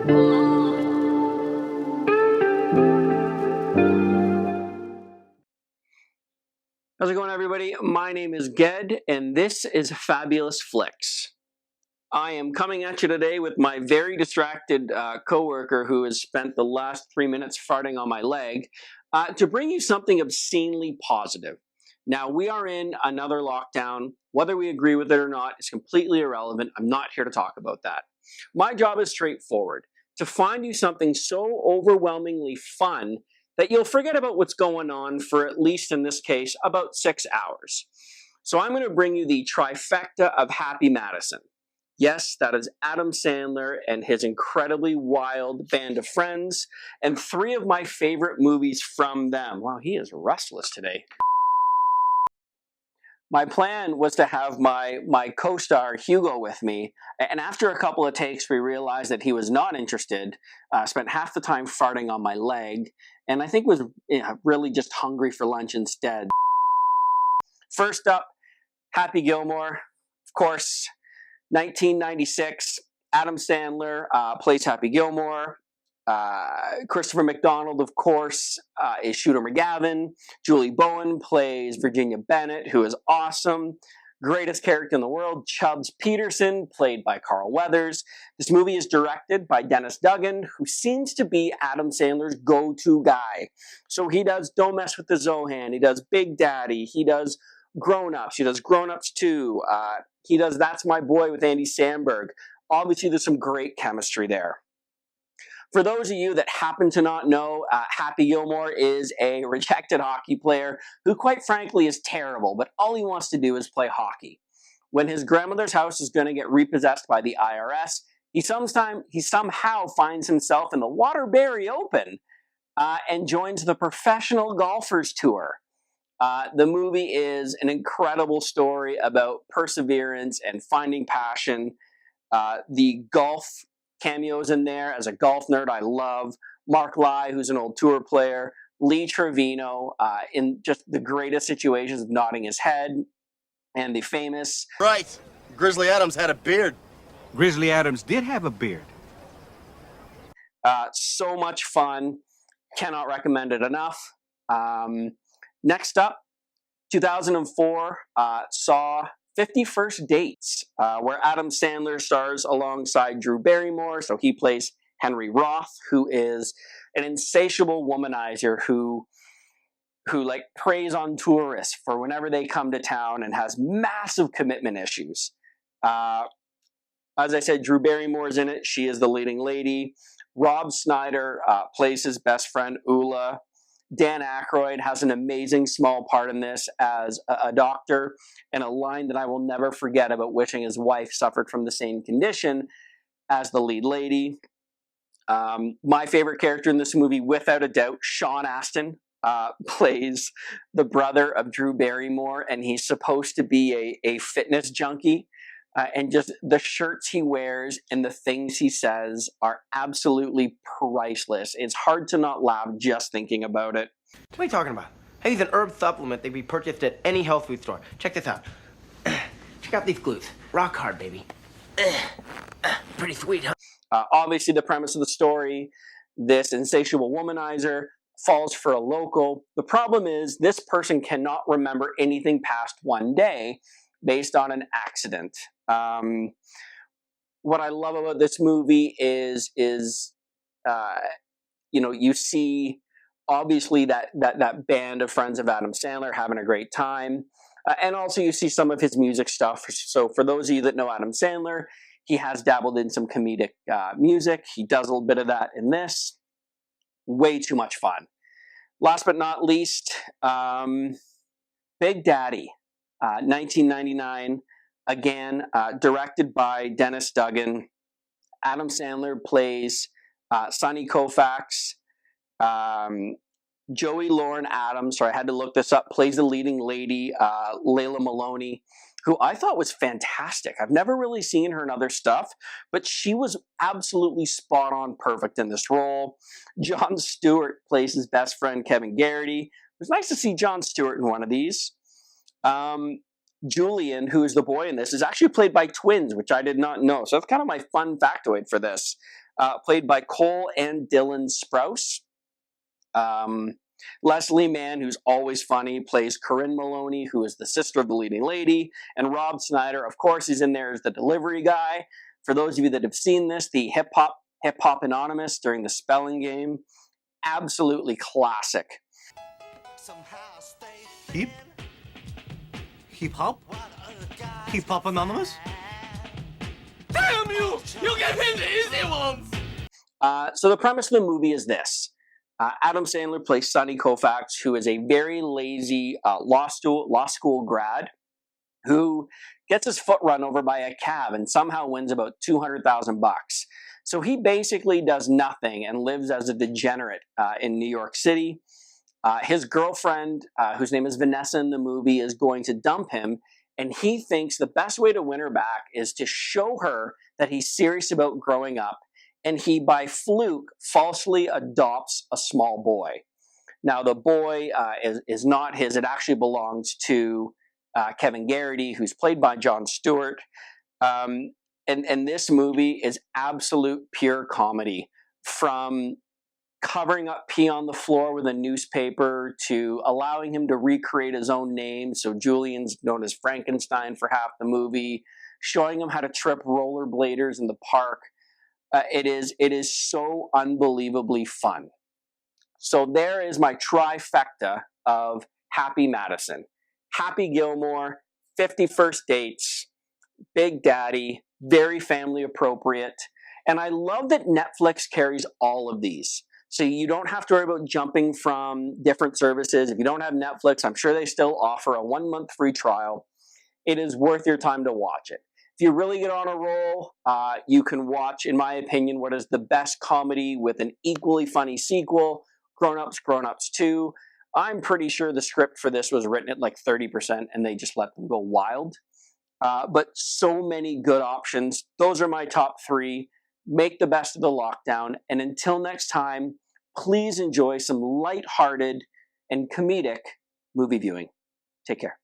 How's it going, everybody? My name is Ged, and this is Fabulous Flix. I am coming at you today with my very distracted coworker who has spent the last 3 minutes farting on my leg to bring you something obscenely positive. Now, we are in another lockdown. Whether we agree with it or not is completely irrelevant. I'm not here to talk about that. My job is straightforward, to find you something so overwhelmingly fun that you'll forget about what's going on for, at least in this case, about 6 hours. So I'm going to bring you the trifecta of Happy Madison. Yes, that is Adam Sandler and his incredibly wild band of friends, and 3 of my favorite movies from them. Wow, he is restless today. My plan was to have my co-star Hugo with me, and after a couple of takes, we realized that he was not interested, spent half the time farting on my leg, and I think was really just hungry for lunch instead. First up, Happy Gilmore. Of course, 1996, Adam Sandler plays Happy Gilmore. Christopher McDonald, of course, is Shooter McGavin. Julie Bowen plays Virginia Bennett, who is awesome. Greatest character in the world, Chubbs Peterson, played by Carl Weathers. This movie is directed by Dennis Duggan, who seems to be Adam Sandler's go-to guy. So he does Don't Mess with the Zohan, he does Big Daddy, he does Grown Ups, he does Grown Ups 2, he does That's My Boy with Andy Samberg. Obviously, there's some great chemistry there. For those of you that happen to not know, Happy Gilmore is a rejected hockey player who, quite frankly, is terrible, but all he wants to do is play hockey. When his grandmother's house is going to get repossessed by the IRS, he somehow finds himself in the Waterbury Open and joins the Professional Golfers Tour. The movie is an incredible story about perseverance and finding passion. The golf cameos in there. As a golf nerd, I love Mark Lai, who's an old tour player, Lee Trevino, in just the greatest situations of nodding his head, and the famous... Right. Grizzly Adams had a beard. Grizzly Adams did have a beard. So much fun. Cannot recommend it enough. Next up, 2004 saw 50 First Dates, where Adam Sandler stars alongside Drew Barrymore. So he plays Henry Roth, who is an insatiable womanizer who like preys on tourists for whenever they come to town and has massive commitment issues. As I said, Drew Barrymore is in it. She is the leading lady. Rob Schneider plays his best friend, Ula. Dan Aykroyd has an amazing small part in this as a doctor, and a line that I will never forget about wishing his wife suffered from the same condition as the lead lady. My favorite character in this movie, without a doubt, Sean Astin, plays the brother of Drew Barrymore, and he's supposed to be a fitness junkie. And just the shirts he wears and the things he says are absolutely priceless. It's hard to not laugh just thinking about it. What are you talking about? I use an herb supplement that we purchased at any health food store. Check this out. Check out these glutes. Rock hard, baby. Pretty sweet, huh? Obviously, the premise of the story, this insatiable womanizer falls for a local. The problem is this person cannot remember anything past one day based on an accident. What I love about this movie is you see obviously that band of friends of Adam Sandler having a great time, and also you see some of his music stuff. So for those of you that know Adam Sandler, he has dabbled in some comedic music. He does a little bit of that in this. Way too much fun. Last but not least, Big Daddy, 1999. Again, directed by Dennis Duggan. Adam Sandler plays Sonny Koufax. Joey Lauren Adams, sorry, I had to look this up, plays the leading lady, Layla Maloney, who I thought was fantastic. I've never really seen her in other stuff, but she was absolutely spot on perfect in this role. Jon Stewart plays his best friend, Kevin Garrity. It was nice to see Jon Stewart in one of these. Julian, who is the boy in this, is actually played by twins, which I did not know. So that's kind of my fun factoid for this. played by Cole and Dylan Sprouse. Leslie Mann, who's always funny, plays Corinne Maloney, who is the sister of the leading lady. And Rob Schneider, of course, he's in there as the delivery guy. For those of you that have seen this, the Hip Hop Anonymous during the spelling game. Absolutely classic. Hip Hop? Hip Hop Anonymous? Damn you! You gave him the easy ones! So the premise of the movie is this. Adam Sandler plays Sonny Koufax, who is a very lazy law school grad who gets his foot run over by a cab and somehow wins about $200,000. So he basically does nothing and lives as a degenerate in New York City. His girlfriend, whose name is Vanessa in the movie, is going to dump him, and he thinks the best way to win her back is to show her that he's serious about growing up, and he, by fluke, falsely adopts a small boy. Now, the boy is not his. It actually belongs to Kevin Garrity, who's played by Jon Stewart. And this movie is absolute pure comedy, from covering up pee on the floor with a newspaper to allowing him to recreate his own name. So Julian's known as Frankenstein for half the movie, showing him how to trip rollerbladers in the park. It is so unbelievably fun. So there is my trifecta of Happy Madison. Happy Gilmore, 50 First Dates, Big Daddy, very family appropriate. And I love that Netflix carries all of these. So you don't have to worry about jumping from different services. If you don't have Netflix, I'm sure they still offer a 1-month free trial. It is worth your time to watch it. If you really get on a roll, you can watch, in my opinion, what is the best comedy with an equally funny sequel, Grown Ups 2. I'm pretty sure the script for this was written at like 30% and they just let them go wild. But so many good options. Those are my top 3. Make the best of the lockdown. And until next time, please enjoy some lighthearted and comedic movie viewing. Take care.